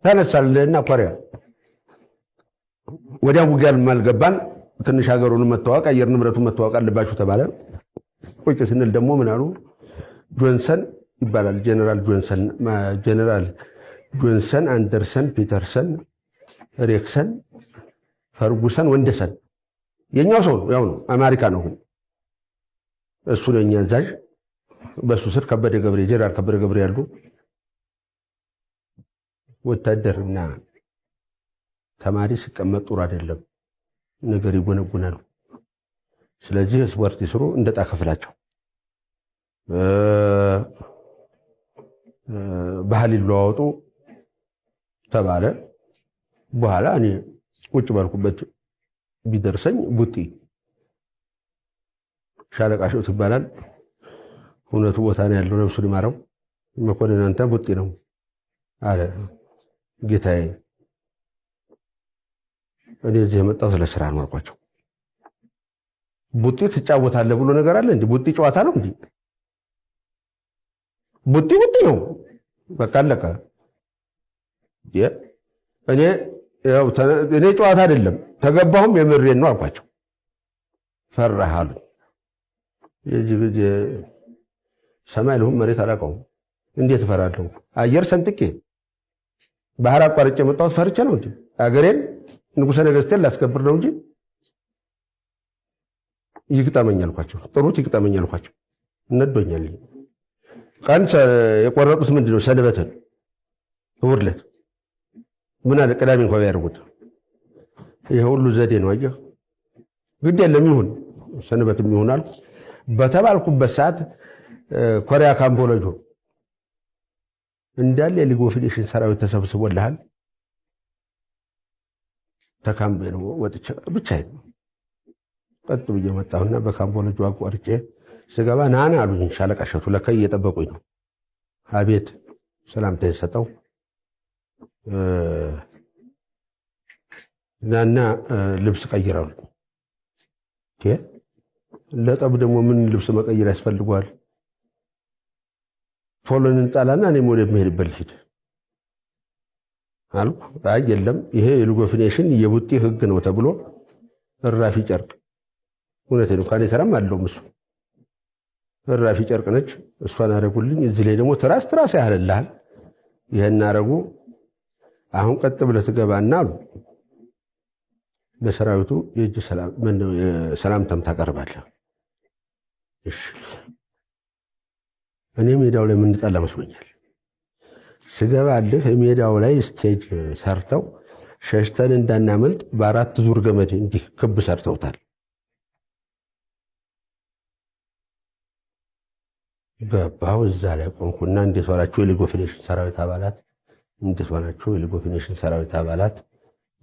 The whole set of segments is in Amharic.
ተነሳልና ኮሪያ ወዲያው ውጊያን ማልገባን ትንሽ ሀገሩን መተዋወቅ አየር ንብረቱን መተዋወቅ አለባችሁ ተባለ። ቁጭ ስንል ደግሞ ምን አሉ? ጆንሰን ይባላል ጀነራል ጆንሰን አንደርሰን ፒተርሰን ሬክሰን ፈርጉሰን ወንደሰን የኛው ሰው ነው፣ ያው ነው፣ አሜሪካ ነው። ግን እሱ ለኛ አዛዥ፣ በሱ ስር ከበደ ገብሬ ጀነራል ከበደ ገብሬ ያሉ ወታደርና ተማሪ ሲቀመጥ ጡር አይደለም፣ ነገር ይጎነጉናሉ። ስለዚህ ስፖርት ይስሩ፣ እንደጣ ከፍላቸው፣ ባህል ይለዋወጡ ተባለ። በኋላ እኔ ቁጭ ባልኩበት ቢደርሰኝ ቡጢ ሻለቃ ሸውት ይባላል። እውነቱ ቦታ ነው ያለው፣ ነፍሱን ይማረው። መኮንን አንተ ቡጢ ነው አለ። ጌታዬ እኔ እዚህ የመጣው ስለ ስራ ነው አልኳቸው። ቡጢ ትጫወታለህ ብሎ ነገር አለ እንዴ? ቡጢ ጨዋታ ነው እንዴ? ቡጢ ነው፣ በቃ አለቀ። እኔ ጨዋታ አይደለም ተገባሁም የምሬን ነው አልኳቸው። ፈራህ አሉ። የዚህ ጊዜ ሰማይ ልሁን መሬት አላውቀውም። እንዴት እፈራለሁ? አየር ሰንጥቄ ባህር አቋርጬ የመጣሁት ፈርቼ ነው እንጂ አገሬን ንጉሠ ነገሥቴን ላስከብር ነው እንጂ ይግጠመኝ አልኳቸው። ጥሩት ይግጠመኝ አልኳቸው። እነዶኛል። ቀን የቆረጡት ምንድነው? ሰንበትን እሑድ ዕለት ምን አለ ቅዳሜ እንኳን ቢያደርጉት ይሄ ሁሉ ዘዴ ነው። አየህ ግድ የለም ይሁን ሰንበትም ይሁን አልኩ። በተባልኩበት ሰዓት ኮሪያ ካምቦሎጆ እንዳለ የሊግ ኦፍ ኔሽንስ ሰራዊት ተሰብስቦልሃል። ተካምቤ ነው ወጥቼ ብቻዬን ቀጥ ብዬ መጣሁና በካምቦሎጆ አቋርጬ ስገባ ናና አሉኝ ሻለቃ ሸቱ። ለካ እየጠበቁኝ ነው። አቤት ሰላምታ የሰጠው ናና ልብስ ቀይራሉ። ለጠብ ደግሞ ምን ልብስ መቀየር ያስፈልገዋል? ፎሎን እንጣላና እኔም ወደ መሄድበት ልሂድ አልኩ። አይ የለም ይሄ የሊግ ኦፍ ኔሽን የቡጢ ህግ ነው ተብሎ እራፊ ጨርቅ፣ እውነቴን ነው ካኔ ተራም አለውም እሱ እራፊ ጨርቅ ነች። እሷን አረጉልኝ። እዚህ ላይ ደግሞ ትራስ ያህልልሃል። ይሄን አረጉ። አሁን ቀጥ ብለህ ትገባና አሉ ለሰራዊቱ የእጅ ሰላምታም ታቀርባለህ። እሺ እኔ ሜዳው ላይ የምንጣላ መስሎኛል። ስገባልህ ሜዳው ላይ ስቴጅ ሰርተው ሸሽተን እንዳናመልጥ በአራት ዙር ገመድ እንዲህ ክብ ሰርተውታል። ገባሁ። እዛ ላይ ቆምኩና እንዴት ዋላችሁ የሊግ ኦፍ ኔሽን ሰራዊት አባላት፣ እንዴት ዋላችሁ የሊግ ኦፍ ኔሽን ሰራዊት አባላት፣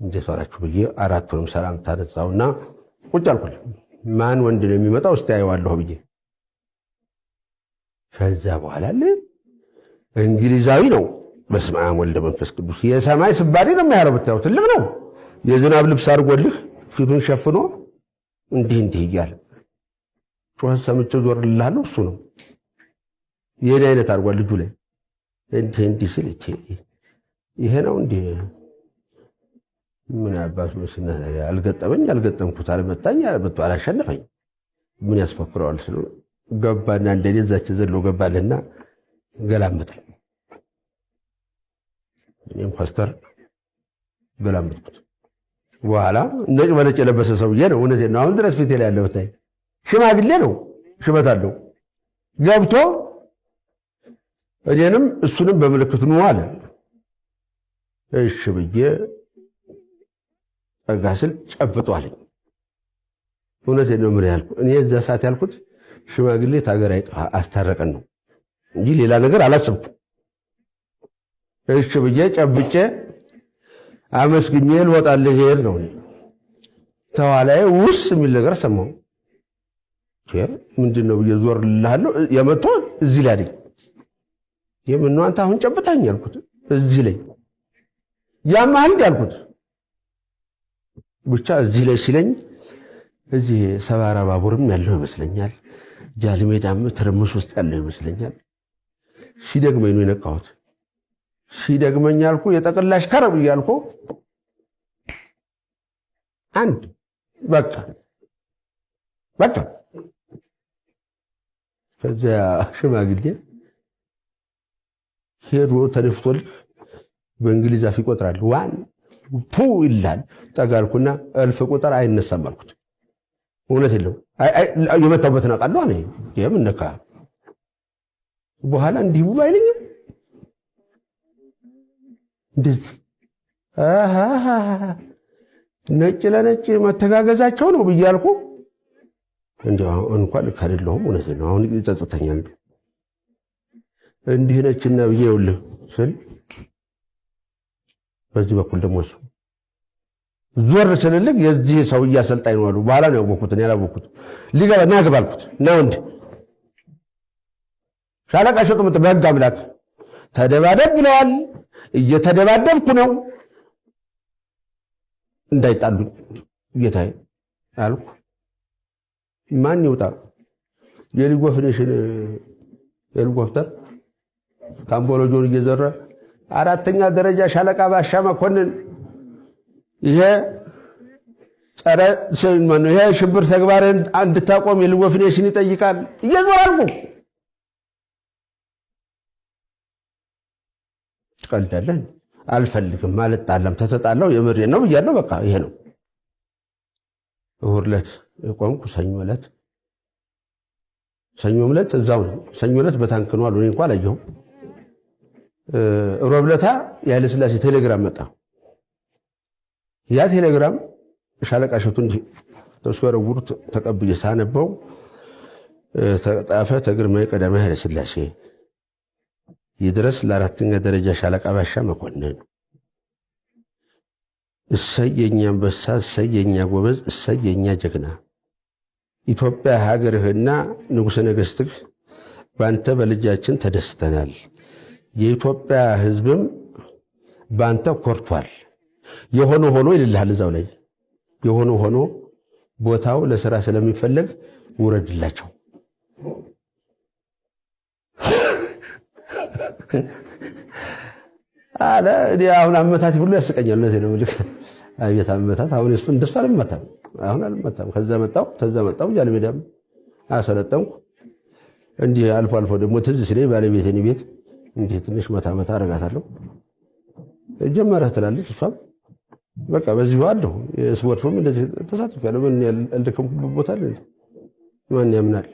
እንዴት ዋላችሁ ብዬ አራቱንም ሰላምታ ነጻውና ቁጭ አልኩኝ። ማን ወንድ ነው የሚመጣው እስቲ አየዋለሁ ብዬ ከዛ በኋላ እንግሊዛዊ ነው። በስመ አብ ወልደ መንፈስ ቅዱስ የሰማይ ስባሪ ነው የሚያረው። ብታው ትልቅ ነው። የዝናብ ልብስ አድርጎልህ ፊቱን ሸፍኖ እንዲህ እያለ ጮኸት ሰምቼ ዞርልሃለሁ። እሱ ነው የኔ አይነት አድርጓል ልጁ ላይ እንዲህ ሲል ይሄ ነው እንዴ? ምን አባቱ መስና አልገጠምኩት፣ አልመታኝ፣ አላሸነፈኝ። ምን ያስፈክረዋል ስለ ገባና እንደኔ እዛች ዘሎ ገባልና ገላመጠኝ። እኔም ፓስተር ገላመጥኩት። በኋላ ነጭ በነጭ የለበሰ ሰውዬ ነው። እውነቴን ነው። አሁን ድረስ ፊቴ ላይ ያለው ታይ ሽማግሌ ነው፣ ሽበት አለው። ገብቶ እኔንም እሱንም በምልክት ነው አለ። እሺ ብዬ ጠጋ ስል ጨብጧልኝ። እውነቴን ነው። ምን ያልኩ እኔ እዛ ሰዓት ያልኩት ሽማግሌ ታገር አይጣ አስታረቀን ነው እንጂ ሌላ ነገር አላሰብኩም። እሺ ብዬ ጨብጬ አመስግኜ ልወጣልህ ይሄድ ነው። ተዋላዬ ውስ የሚል ነገር ሰማሁ። ምንድነው ብዬ ዞር ልልሃለሁ። የመቶ እዚህ ላይ አይደል የምነው አንተ አሁን ጨብጣኝ ያልኩት እዚህ ላይ ያማል ያልኩት ብቻ እዚህ ላይ ሲለኝ እዚህ ሰባራ ባቡርም ያለው ይመስለኛል፣ ጃልሜዳም ትርምስ ውስጥ ያለው ይመስለኛል። ሲደግመኝ ነው የነቃሁት። ሲደግመኝ አልኩ የጠቅላሽ ከረብ እያልኩ አንድ በቃ ከዚያ ሽማግሌ ሄዶ ተደፍቶልህ በእንግሊዝ አፍ ይቆጥራል። ዋን ፑ ይላል። ጠጋልኩና እልፍ ቁጥር አይነሳም አልኩት። እውነት የለው የመታውበትን አውቃለሁ። እኔ የምን ነካ በኋላ እንዲህ ብሎ አይለኝም። እንደዚህ ነጭ ለነጭ መተጋገዛቸው ነው ብያልኩ እንደው እንኳን ልክ አይደለሁም። እውነት ነው። አሁን ይጸጽተኛል። እንዲህ ነችና ብዬ ይኸውልህ ስል በዚህ በኩል ደግሞ እሱ ዞር ስልልህ የዚህ ሰውዬ አሰልጣኝ ነው አሉ። በኋላ ነው ያወቅሁት። እኔ ያላወቅሁት ሊገባ ና ግባ አልኩት። ና ወንድ ሻለቃ ሸክምት በሕግ አምላክ ተደባደብ ብለዋል። እየተደባደብኩ ነው እንዳይጣሉኝ ጌታዬ አልኩ። ማን ይውጣ? የሊግ ኦፍ ኔሽን ሄሊኮፕተር ካምቦሎጆን እየዘራ 4ኛ ደረጃ ሻለቃ ባሻ መኮንን ይሄ ሽብር ተግባርን እንድታቆም የሊግ ኦፍ ኔሽን ይጠይቃል። እየዞራልኩ ትቀልዳለህ። አልፈልግም ማለት ጣላም ተተጣላው የምሬን ነው ብያለሁ። በቃ ይሄ ነው። እሑድ ዕለት የቆምኩ ሰኞ ዕለት እዛው ነው። ሰኞ ዕለት በታንክ ነው አሉ። እኔ እንኳን አላየሁም። ሮብ ዕለት የኃይለ ሥላሴ ቴሌግራም መጣ። ያ ቴሌግራም ሻለቃ እሸቱ እንዲህ ተስወረውሩት ተቀብዬ ሳነበው ተጻፈ። ተግርማዊ ቀዳማዊ ኃይለ ሥላሴ ይድረስ ለ4ኛ ደረጃ ሻለቃ ባሻ መኮንን። እሰይ የኛ አንበሳ፣ እሰይ የኛ ጎበዝ፣ እሰይ የኛ ጀግና። ኢትዮጵያ ሀገርህና ንጉሠ ነገሥትህ ባንተ በልጃችን ተደስተናል። የኢትዮጵያ ሕዝብም ባንተ ኮርቷል። የሆነ ሆኖ ይልልሃል እዛው ላይ የሆነ ሆኖ ቦታው ለሥራ ስለሚፈለግ ውረድላቸው አለ። እኔ አሁን አመታት ሁሉ ያስቀኛል። እነዚህ ነው ልክ አቤት አመታት። አሁን እሱ እንደሱ አልመታም። አሁን አልመታም። ከዛ መጣሁ ጃንሜዳም አሰለጠንኩ። እንዲህ አልፎ አልፎ ደግሞ ትዝ ሲለኝ ባለቤቴን ቤት እንዲህ ትንሽ መታ አረጋታለሁ። ጀመረህ ትላለች እሷም በቃ በዚሁ አለሁ። የስፖርቱም እንደዚህ ተሳትፌያለሁ። ምን ያልደከምኩበት ቦታ አለ? ማን ያምናል?